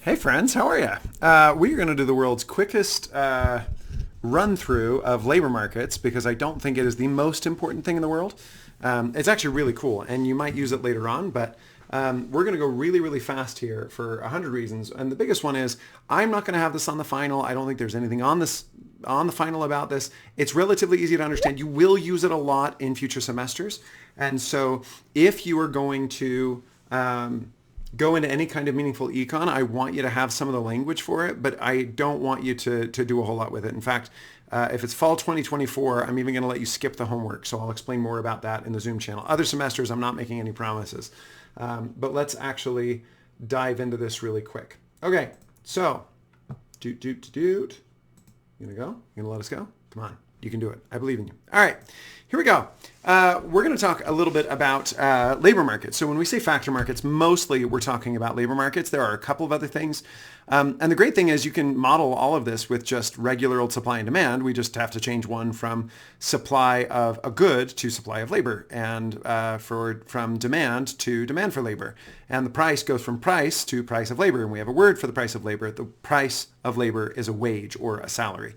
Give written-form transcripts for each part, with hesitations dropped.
Hey friends, how are you? We're going to do the world's quickest run through of labor markets because I don't think it is the most important thing in the world. It's actually really cool and you might use it later on, but we're going to go really, really fast here for 100 reasons. And the biggest one is I'm not going to have this on the final. I don't think there's anything on the final about this. It's relatively easy to understand. You will use it a lot in future semesters. And so if you are going to go into any kind of meaningful econ, I want you to have some of the language for it, but I don't want you to do a whole lot with it. In fact, if it's fall 2024, I'm even going to let you skip the homework. So I'll explain more about that in the Zoom channel. Other semesters, I'm not making any promises. But let's actually dive into this really quick. Okay, so, You gonna go? You gonna let us go? Come on, you can do it. I believe in you. All right, here we go. We're going to talk a little bit about labor markets. So when we say factor markets, mostly we're talking about labor markets. There are a couple of other things. And the great thing is you can model all of this with just regular old supply and demand. We just have to change one from supply of a good to supply of labor and from demand to demand for labor. And the price goes from price to price of labor. And we have a word for the price of labor. The price of labor is a wage or a salary.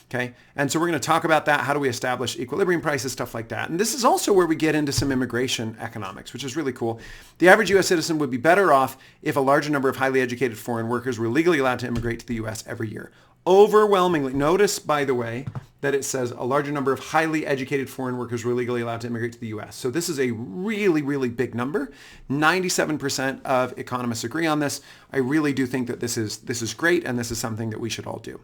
Okay, and so we're going to talk about that. How do we establish equilibrium prices, stuff like that. And this is also where we get into some immigration economics, which is really cool. The average U.S. citizen would be better off if a larger number of highly educated foreign workers were legally allowed to immigrate to the U.S. every year. Overwhelmingly, notice, by the way, that it says a larger number of highly educated foreign workers were legally allowed to immigrate to the U.S. So this is a really, really big number. 97% of economists agree on this. I really do think that this is great, and this is something that we should all do.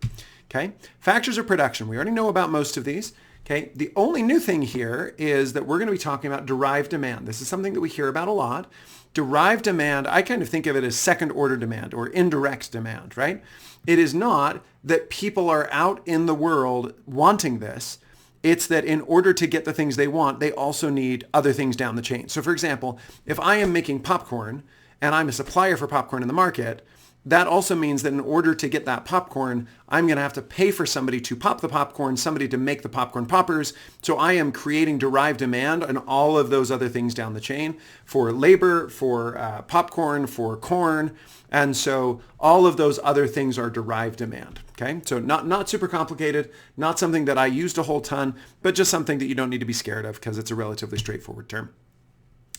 Okay, factors of production. We already know about most of these. Okay, the only new thing here is that we're going to be talking about derived demand. This is something that we hear about a lot. Derived demand, I kind of think of it as second order demand or indirect demand, right? It is not that people are out in the world wanting this. It's that in order to get the things they want, they also need other things down the chain. So for example, if I am making popcorn and I'm a supplier for popcorn in the market, that also means that in order to get that popcorn, I'm going to have to pay for somebody to pop the popcorn, somebody to make the popcorn poppers. So I am creating derived demand and all of those other things down the chain for labor, for popcorn, for corn. And so all of those other things are derived demand. Okay, so not super complicated, not something that I used a whole ton, but just something that you don't need to be scared of because it's a relatively straightforward term.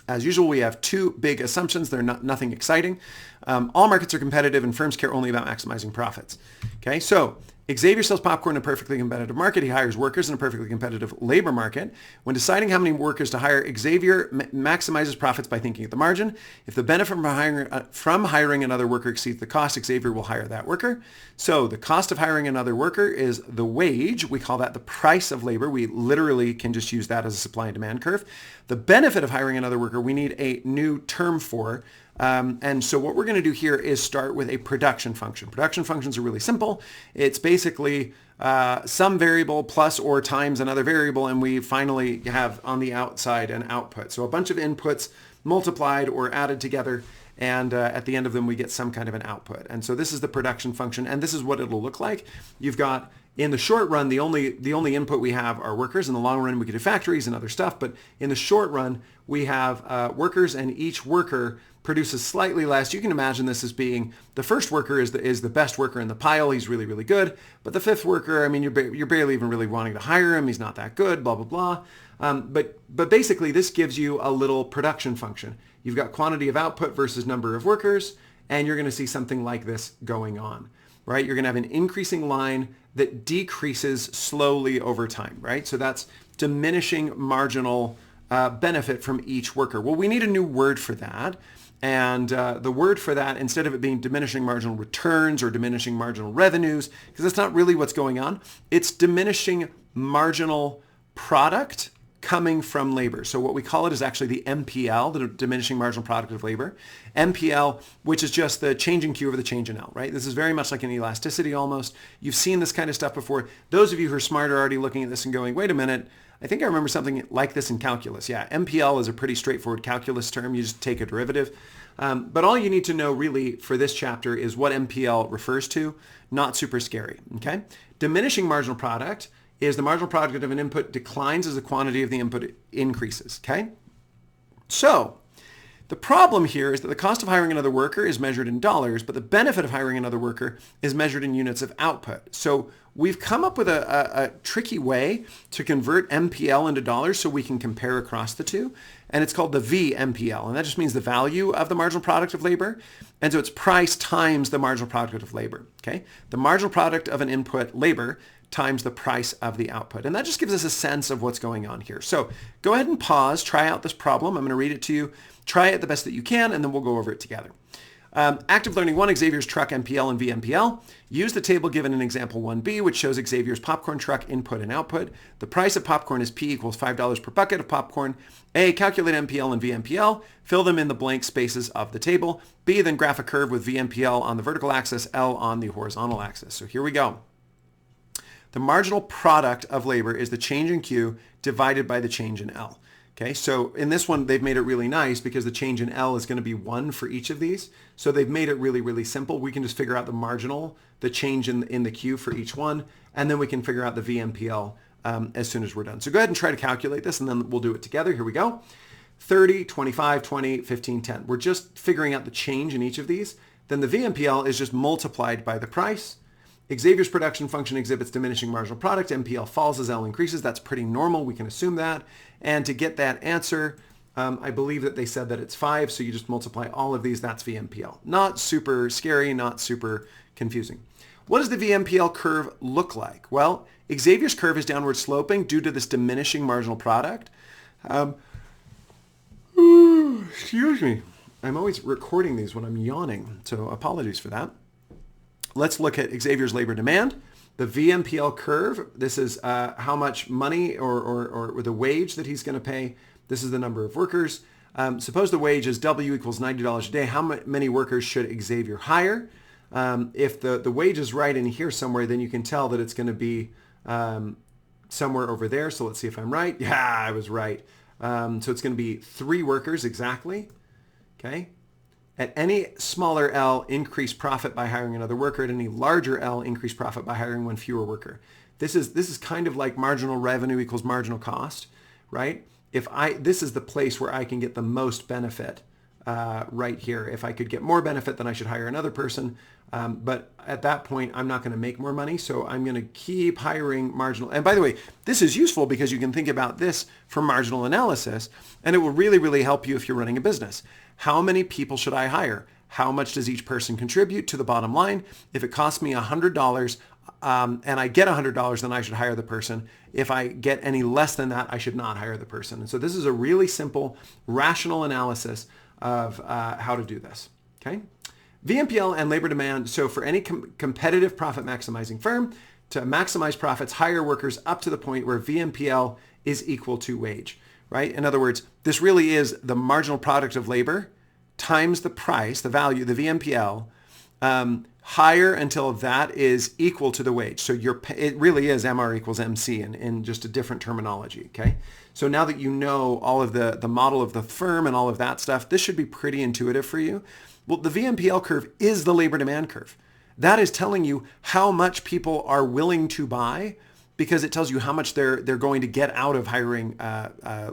As usual, we have two big assumptions. They're nothing exciting. All markets are competitive and firms care only about maximizing profits. Okay, so Xavier sells popcorn in a perfectly competitive market. He hires workers in a perfectly competitive labor market. When deciding how many workers to hire, Xavier maximizes profits by thinking at the margin. If the benefit from hiring another worker exceeds the cost, Xavier will hire that worker. So the cost of hiring another worker is the wage. We call that the price of labor. We literally can just use that as a supply and demand curve. The benefit of hiring another worker, we need a new term for. And so what we're going to do here is start with a production function. Production functions are really simple. It's basically some variable plus or times another variable, and we finally have on the outside an output. So a bunch of inputs multiplied or added together, and at the end of them we get some kind of an output. And so this is the production function, and this is what it'll look like. You've got, in the short run, the only input we have are workers. In the long run, we could do factories and other stuff, but in the short run, we have workers, and each worker produces slightly less. You can imagine this as being the first worker is the best worker in the pile. He's really, really good. But the fifth worker, I mean, you're barely even really wanting to hire him. He's not that good, blah, blah, blah. But basically, this gives you a little production function. You've got quantity of output versus number of workers, and you're going to see something like this going on, right? You're going to have an increasing line that decreases slowly over time, right? So that's diminishing marginal benefit from each worker. Well, we need a new word for that. And the word for that, instead of it being diminishing marginal returns or diminishing marginal revenues, because that's not really what's going on, it's diminishing marginal product coming from labor. So what we call it is actually the MPL, the diminishing marginal product of labor. MPL, which is just the change in Q over the change in L, right? This is very much like an elasticity almost. You've seen this kind of stuff before. Those of you who are smart are already looking at this and going, wait a minute, I think I remember something like this in calculus. Yeah, MPL is a pretty straightforward calculus term. You just take a derivative. But all you need to know really for this chapter is what MPL refers to. Not super scary, okay? Diminishing marginal product is the marginal product of an input declines as the quantity of the input increases, okay? So The problem here is that the cost of hiring another worker is measured in dollars, but the benefit of hiring another worker is measured in units of output. So we've come up with a tricky way to convert MPL into dollars so we can compare across the two. And it's called the VMPL. And that just means the value of the marginal product of labor. And so it's price times the marginal product of labor. Okay? The marginal product of an input, labor, times the price of the output. And that just gives us a sense of what's going on here. So go ahead and pause, try out this problem. I'm going to read it to you. Try it the best that you can, and then we'll go over it together. Active Learning 1, Xavier's truck MPL and VMPL. Use the table given in example 1b, which shows Xavier's popcorn truck input and output. The price of popcorn is P equals $5 per bucket of popcorn. A, calculate MPL and VMPL. Fill them in the blank spaces of the table. B, then graph a curve with VMPL on the vertical axis, L on the horizontal axis. So here we go. The marginal product of labor is the change in Q divided by the change in L. Okay, so in this one, they've made it really nice because the change in L is going to be 1 for each of these. So they've made it really, really simple. We can just figure out the marginal, the change in the Q for each one, and then we can figure out the VMPL as soon as we're done. So go ahead and try to calculate this, and then we'll do it together. Here we go. 30, 25, 20, 15, 10. We're just figuring out the change in each of these. Then the VMPL is just multiplied by the price. Xavier's production function exhibits diminishing marginal product. MPL falls as L increases. That's pretty normal. We can assume that. And to get that answer, I believe that they said that it's 5. So you just multiply all of these. That's VMPL. Not super scary, not super confusing. What does the VMPL curve look like? Well, Xavier's curve is downward sloping due to this diminishing marginal product. Excuse me. I'm always recording these when I'm yawning, so apologies for that. Let's look at Xavier's labor demand. The VMPL curve, this is how much money or the wage that he's going to pay. This is the number of workers. Suppose the wage is W equals $90 a day. How many workers should Xavier hire? If the wage is right in here somewhere, then you can tell that it's going to be somewhere over there. So let's see if I'm right. Yeah, I was right. So it's going to be 3 workers exactly. Okay. At any smaller L, increase profit by hiring another worker. At any larger L, increase profit by hiring one fewer worker. This is kind of like marginal revenue equals marginal cost, right? This is the place where I can get the most benefit right here. If I could get more benefit, then I should hire another person. But at that point, I'm not going to make more money. So I'm going to keep hiring marginal. And by the way, this is useful because you can think about this for marginal analysis, and it will really, really help you if you're running a business. How many people should I hire? How much does each person contribute to the bottom line? If it costs me $100 and I get $100, then I should hire the person. If I get any less than that, I should not hire the person. And so this is a really simple, rational analysis of how to do this. Okay. VMPL and labor demand. So for any competitive profit maximizing firm, to maximize profits, hire workers up to the point where VMPL is equal to wage, right? In other words, this really is the marginal product of labor times the price, the value, the VMPL, higher until that is equal to the wage. So it really is MR equals MC in just a different terminology, okay? So now that you know all of the model of the firm and all of that stuff, this should be pretty intuitive for you. Well, the VMPL curve is the labor demand curve. That is telling you how much people are willing to buy because it tells you how much they're going to get out of hiring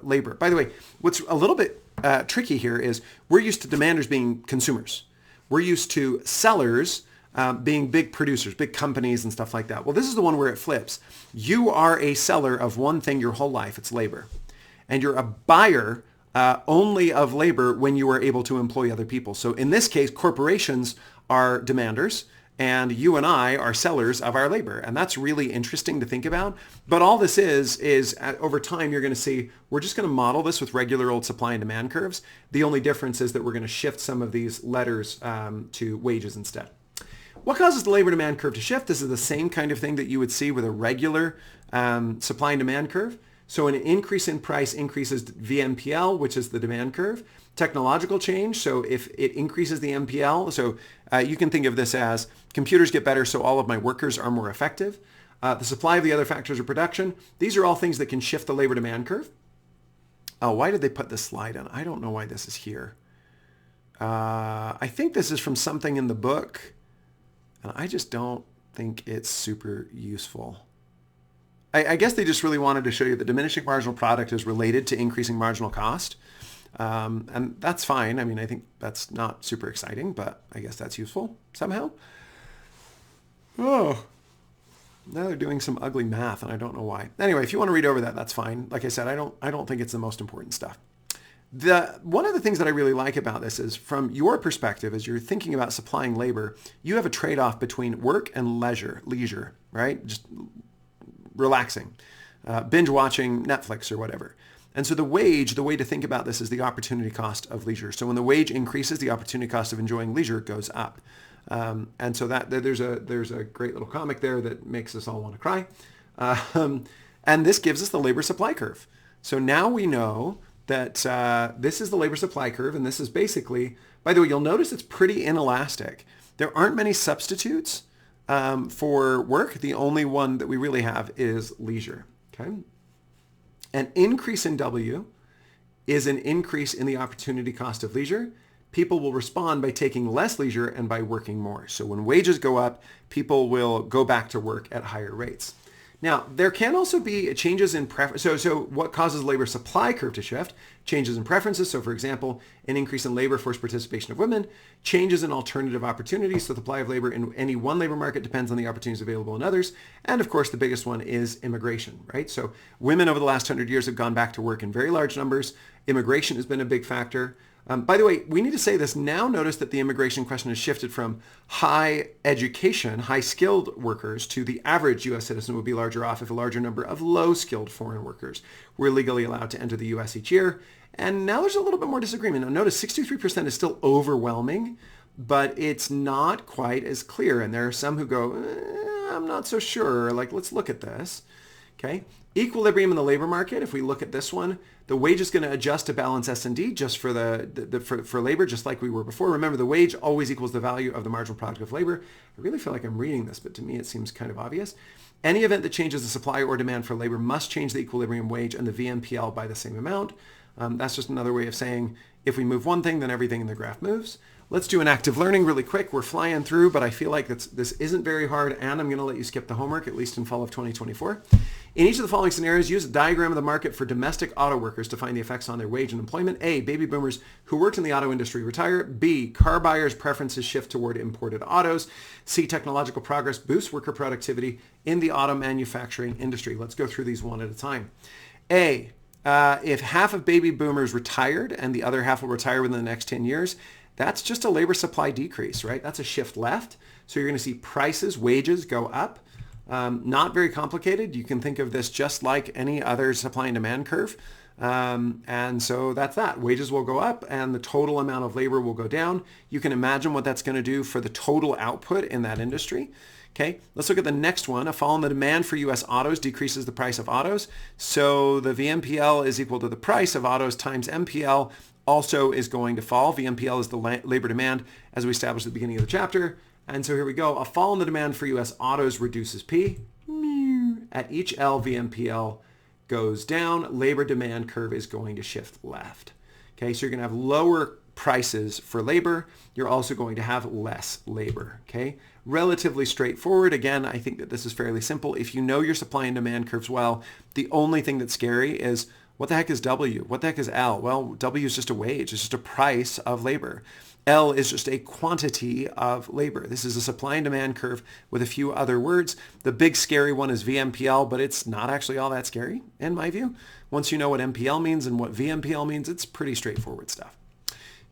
labor. By the way, what's a little bit tricky here is we're used to demanders being consumers. We're used to sellers being big producers, big companies and stuff like that. Well, this is the one where it flips. You are a seller of one thing your whole life. It's labor. And you're a buyer only of labor when you are able to employ other people. So in this case, corporations are demanders and you and I are sellers of our labor. And that's really interesting to think about. But all this is over time, you're going to see, we're just going to model this with regular old supply and demand curves. The only difference is that we're going to shift some of these letters to wages instead. What causes the labor demand curve to shift? This is the same kind of thing that you would see with a regular supply and demand curve. So an increase in price increases VMPL, which is the demand curve. Technological change, so if it increases the MPL, so you can think of this as computers get better, so all of my workers are more effective. The supply of the other factors of production, these are all things that can shift the labor demand curve. Oh, why did they put this slide in? I don't know why this is here. I think this is from something in the book, and I just don't think it's super useful. I guess they just really wanted to show you that diminishing marginal product is related to increasing marginal cost. And that's fine. I mean, I think that's not super exciting, but I guess that's useful somehow. Oh, now they're doing some ugly math, and I don't know why. Anyway, if you want to read over that, that's fine. Like I said, I don't think it's the most important stuff. One of the things that I really like about this is from your perspective, as you're thinking about supplying labor, you have a trade-off between work and leisure, right? Just relaxing, binge watching Netflix or whatever. And so the way to think about this is the opportunity cost of leisure. So when the wage increases, the opportunity cost of enjoying leisure goes up. And so that there's a great little comic there that makes us all want to cry. And this gives us the labor supply curve. So now we know that this is the labor supply curve, and this is basically, by the way, you'll notice it's pretty inelastic. There aren't many substitutes for work. The only one that we really have is leisure. Okay. An increase in W is an increase in the opportunity cost of leisure. People will respond by taking less leisure and by working more. So when wages go up, people will go back to work at higher rates. Now, there can also be changes in preference. So what causes labor supply curve to shift? Changes in preferences. So for example, an increase in labor force participation of women, changes in alternative opportunities. So the supply of labor in any one labor market depends on the opportunities available in others. And of course, the biggest one is immigration, right? So women over the last 100 years have gone back to work in very large numbers. Immigration has been a big factor. By the way, we need to say this now. Notice that the immigration question has shifted from high education, high skilled workers to the average U.S. citizen would be larger off if a larger number of low skilled foreign workers were legally allowed to enter the U.S. each year. And now there's a little bit more disagreement. Now notice 63% is still overwhelming, but it's not quite as clear. And there are some who go, I'm not so sure. Like, let's look at this. Okay. Equilibrium in the labor market. If we look at this one, the wage is going to adjust to balance S&D just for for labor, just like we were before. Remember, the wage always equals the value of the marginal product of labor. I really feel like I'm reading this, but to me it seems kind of obvious. Any event that changes the supply or demand for labor must change the equilibrium wage and the VMPL by the same amount. That's just another way of saying if we move one thing, then everything in the graph moves. Let's do an active learning really quick. We're flying through, but I feel like this isn't very hard, and I'm going to let you skip the homework, at least in fall of 2024. In each of the following scenarios, use a diagram of the market for domestic auto workers to find the effects on their wage and employment. A, baby boomers who worked in the auto industry retire. B, car buyers' preferences shift toward imported autos. C, technological progress boosts worker productivity in the auto manufacturing industry. Let's go through these one at a time. A, if half of baby boomers retired and the other half will retire within the next 10 years, that's just a labor supply decrease, right? That's a shift left. So you're going to see prices, wages go up. Not very complicated. You can think of this just like any other supply and demand curve. And so that's that. Wages will go up and the total amount of labor will go down. You can imagine what that's going to do for the total output in that industry. Okay, let's look at the next one. A fall in the demand for U.S. autos decreases the price of autos. So the VMPL is equal to the price of autos times MPL also is going to fall. VMPL is the labor demand as we established at the beginning of the chapter. And so here we go. A fall in the demand for U.S. autos reduces P. At each L, VMPL goes down. Labor demand curve is going to shift left. Okay, so you're going to have lower prices for labor. You're also going to have less labor. Okay, relatively straightforward. Again, I think that this is fairly simple. If you know your supply and demand curves well, the only thing that's scary is what the heck is W? What the heck is L? Well, W is just a wage. It's just a price of labor. L is just a quantity of labor. This is a supply and demand curve with a few other words. The big scary one is VMPL, but it's not actually all that scary in my view. Once you know what MPL means and what VMPL means, it's pretty straightforward stuff.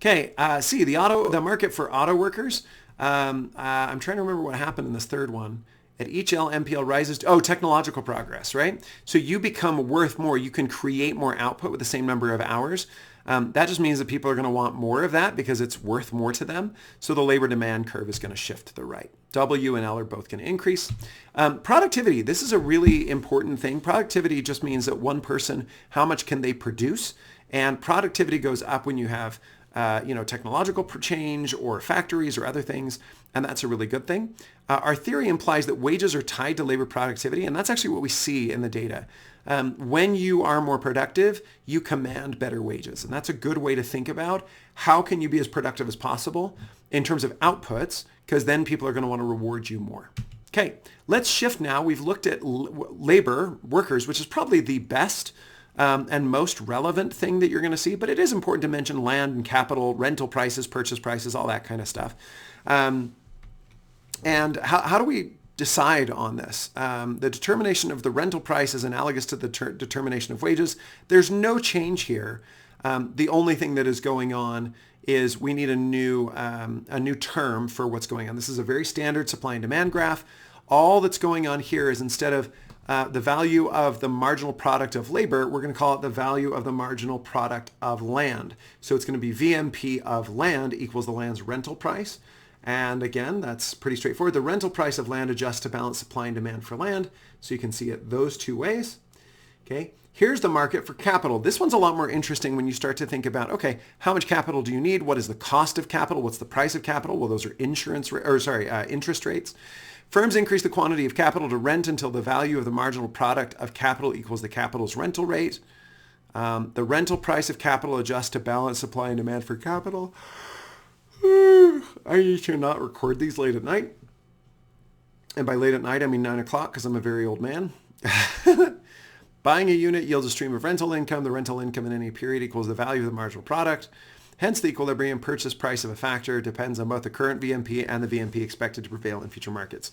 Okay, C, the market for auto workers. I'm trying to remember what happened in this third one. At each L, MPL rises. Technological progress, right? So you become worth more. You can create more output with the same number of hours. That just means that people are going to want more of that because it's worth more to them. So the labor demand curve is going to shift to the right. W and L are both going to increase. Productivity. This is a really important thing. Productivity just means that one person, how much can they produce? And productivity goes up when you have technological change or factories or other things, and that's a really good thing. Our theory implies that wages are tied to labor productivity, and that's actually what we see in the data. When you are more productive, you command better wages, and that's a good way to think about how can you be as productive as possible in terms of outputs, because then people are going to want to reward you more. Okay, let's shift now. We've looked at labor, workers, which is probably the best and most relevant thing that you're going to see, but it is important to mention land and capital, rental prices, purchase prices, all that kind of stuff. And how do we decide on this? The determination of the rental price is analogous to the determination of wages. There's no change here. The only thing that is going on is we need a new term for what's going on. This is a very standard supply and demand graph. All that's going on here is instead of the value of the marginal product of labor, we're going to call it the value of the marginal product of land. So it's going to be VMP of land equals the land's rental price. And again, that's pretty straightforward. The rental price of land adjusts to balance supply and demand for land. So you can see it those two ways. Okay. Here's the market for capital. This one's a lot more interesting when you start to think about, okay, how much capital do you need? What is the cost of capital? What's the price of capital? Well, those are interest rates. Firms increase the quantity of capital to rent until the value of the marginal product of capital equals the capital's rental rate. The rental price of capital adjusts to balance supply and demand for capital. I need to not record these late at night. And by late at night, I mean 9 o'clock because I'm a very old man. Buying a unit yields a stream of rental income. The rental income in any period equals the value of the marginal product. Hence, the equilibrium purchase price of a factor depends on both the current VMP and the VMP expected to prevail in future markets.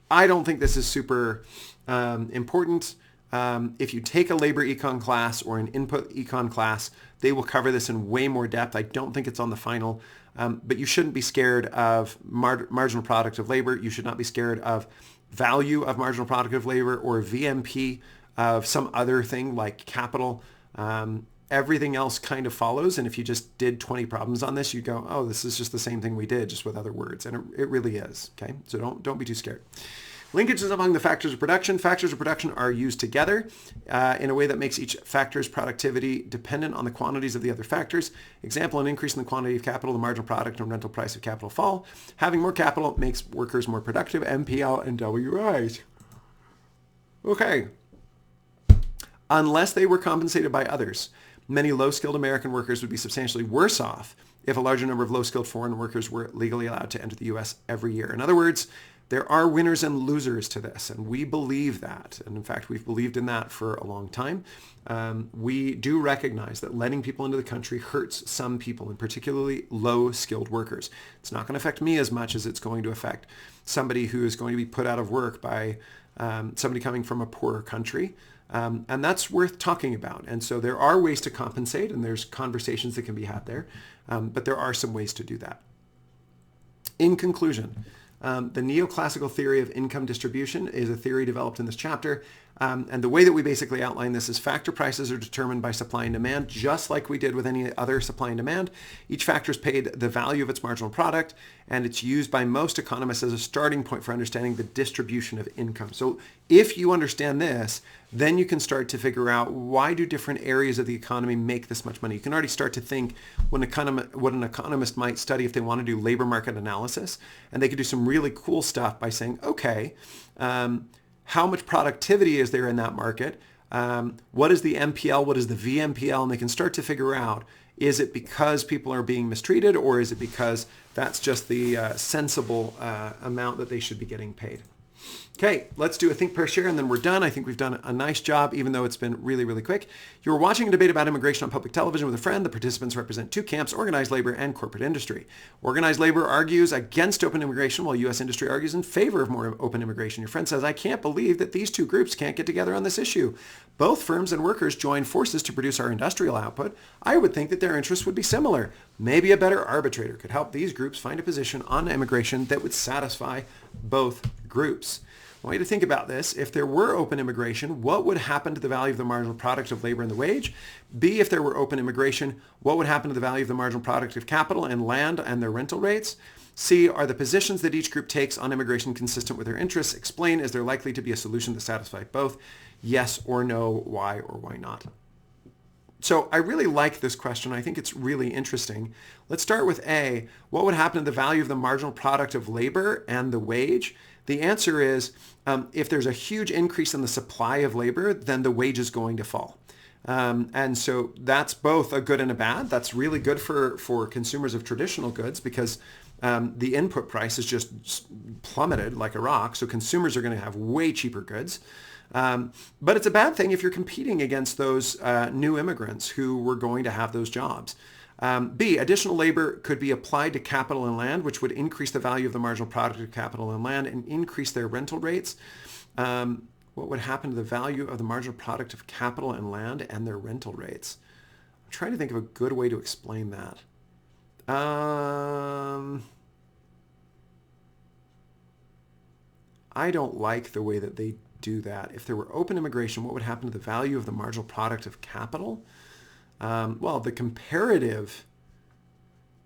I don't think this is super important. If you take a labor econ class or an input econ class, they will cover this in way more depth. I don't think it's on the final, but you shouldn't be scared of marginal product of labor. You should not be scared of value of marginal product of labor or VMP of some other thing like capital. Everything else kind of follows. And if you just did 20 problems on this, you go, oh, this is just the same thing we did, just with other words. And it really is. Okay. So don't be too scared. Linkages among the factors of production. Factors of production are used together in a way that makes each factor's productivity dependent on the quantities of the other factors. Example, an increase in the quantity of capital, the marginal product and rental price of capital fall. Having more capital makes workers more productive. MPL and WIs. Okay. Unless they were compensated by others, many low-skilled American workers would be substantially worse off if a larger number of low-skilled foreign workers were legally allowed to enter the U.S. every year. In other words, there are winners and losers to this, and we believe that. And in fact, we've believed in that for a long time. We do recognize that letting people into the country hurts some people, and particularly low-skilled workers. It's not going to affect me as much as it's going to affect somebody who is going to be put out of work by somebody coming from a poorer country. And that's worth talking about. And so there are ways to compensate, and there's conversations that can be had there. But there are some ways to do that. In conclusion, the neoclassical theory of income distribution is a theory developed in this chapter. And the way that we basically outline this is factor prices are determined by supply and demand, just like we did with any other supply and demand. Each factor is paid the value of its marginal product, and it's used by most economists as a starting point for understanding the distribution of income. So if you understand this, then you can start to figure out why do different areas of the economy make this much money. You can already start to think what an economist might study if they want to do labor market analysis, and they could do some really cool stuff by saying, okay, how much productivity is there in that market? What is the MPL? What is the VMPL? And they can start to figure out, is it because people are being mistreated, or is it because that's just the sensible amount that they should be getting paid? Okay, let's do a think, pair, share, and then we're done. I think we've done a nice job, even though it's been really, really quick. You were watching a debate about immigration on public television with a friend. The participants represent two camps, organized labor and corporate industry. Organized labor argues against open immigration, while U.S. industry argues in favor of more open immigration. Your friend says, I can't believe that these two groups can't get together on this issue. Both firms and workers join forces to produce our industrial output. I would think that their interests would be similar. Maybe a better arbitrator could help these groups find a position on immigration that would satisfy both groups. I want you to think about this. If there were open immigration, what would happen to the value of the marginal product of labor and the wage? B, if there were open immigration, what would happen to the value of the marginal product of capital and land and their rental rates? C, are the positions that each group takes on immigration consistent with their interests? Explain, is there likely to be a solution to satisfy both? Yes or no, why or why not? So I really like this question. I think it's really interesting. Let's start with A. What would happen to the value of the marginal product of labor and the wage? The answer is if there's a huge increase in the supply of labor, then the wage is going to fall. And so that's both a good and a bad. That's really good for consumers of traditional goods because the input price is just plummeted like a rock, so consumers are going to have way cheaper goods. But it's a bad thing if you're competing against those new immigrants who were going to have those jobs. B, additional labor could be applied to capital and land, which would increase the value of the marginal product of capital and land and increase their rental rates. What would happen to the value of the marginal product of capital and land and their rental rates? I'm trying to think of a good way to explain that. I don't like the way that they do that. If there were open immigration, what would happen to the value of the marginal product of capital? Well, the comparative,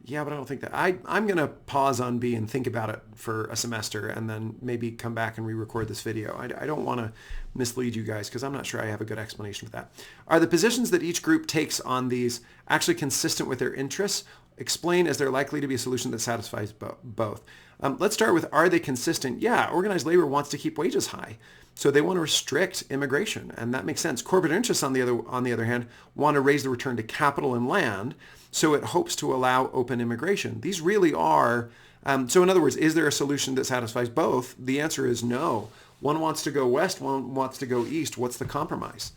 yeah, but I don't think that. I'm going to pause on B and think about it for a semester and then maybe come back and re-record this video. I don't want to mislead you guys because I'm not sure I have a good explanation for that. Are the positions that each group takes on these actually consistent with their interests? Explain, as they're likely to be a solution that satisfies both. Let's start with, are they consistent? Yeah, organized labor wants to keep wages high. So they want to restrict immigration, and that makes sense. Corporate interests, on the other hand, want to raise the return to capital and land, so it hopes to allow open immigration. These really are, so in other words, is there a solution that satisfies both? The answer is no. One wants to go west, one wants to go east. What's the compromise,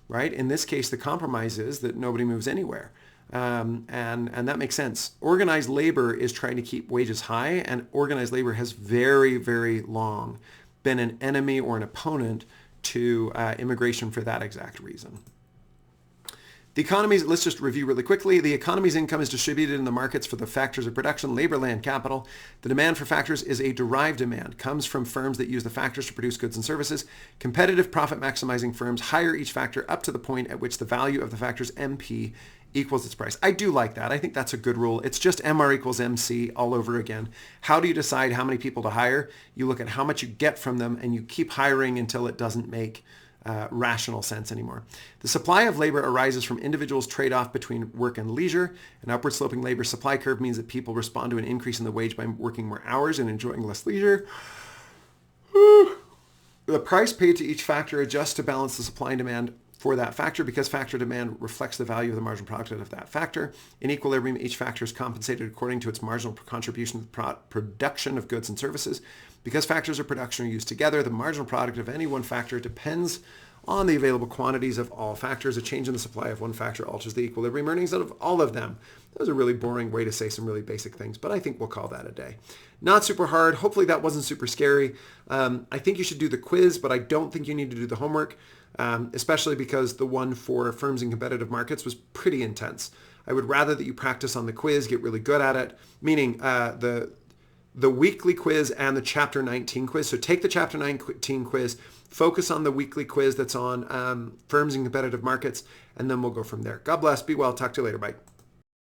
right? In this case, the compromise is that nobody moves anywhere. And that makes sense. Organized labor is trying to keep wages high, and organized labor has very, very long been an enemy or an opponent to immigration for that exact reason. The economy's, let's just review really quickly. The economy's income is distributed in the markets for the factors of production, labor, land, capital. The demand for factors is a derived demand, comes from firms that use the factors to produce goods and services. Competitive profit maximizing firms hire each factor up to the point at which the value of the factor's MP equals its price. I do like that. I think that's a good rule. It's just MR equals MC all over again. How do you decide how many people to hire? You look at how much you get from them and you keep hiring until it doesn't make rational sense anymore. The supply of labor arises from individuals' trade-off between work and leisure. An upward sloping labor supply curve means that people respond to an increase in the wage by working more hours and enjoying less leisure. The price paid to each factor adjusts to balance the supply and demand for that factor because factor demand reflects the value of the marginal product of that factor. In equilibrium, each factor is compensated according to its marginal contribution to the production of goods and services. Because factors of production are used together, the marginal product of any one factor depends on the available quantities of all factors. A change in the supply of one factor alters the equilibrium earnings of all of them. That was a really boring way to say some really basic things, but I think we'll call that a day. Not super hard. Hopefully that wasn't super scary. I think you should do the quiz, but I don't think you need to do the homework. Especially because the one for firms in competitive markets was pretty intense. I would rather that you practice on the quiz, get really good at it, meaning the weekly quiz and the Chapter 19 quiz. So take the Chapter 19 quiz, focus on the weekly quiz that's on firms in competitive markets, and then we'll go from there. God bless. Be well. Talk to you later. Bye.